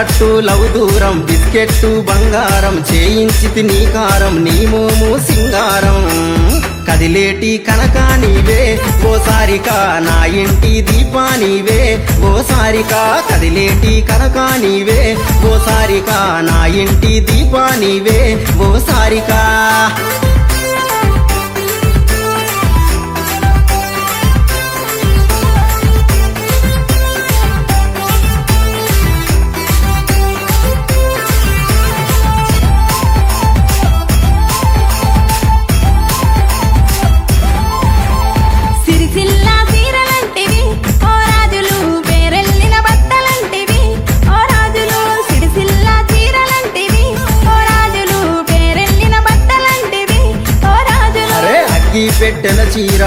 తట్టు లవ్ దూరం బిస్కెట్టు బంగారం చేయించితి నీ కారం నీ మోము సింగారం కదిలేటి కనకా నీవే ఓ సారికా నా ఇంటి దీపా నీవే ఓ సారికా కదిలేటి కనకా నీవే ఓ సారికా నా ఇంటి దీపా నీవే ఓ సారికా పెట్టెల చీర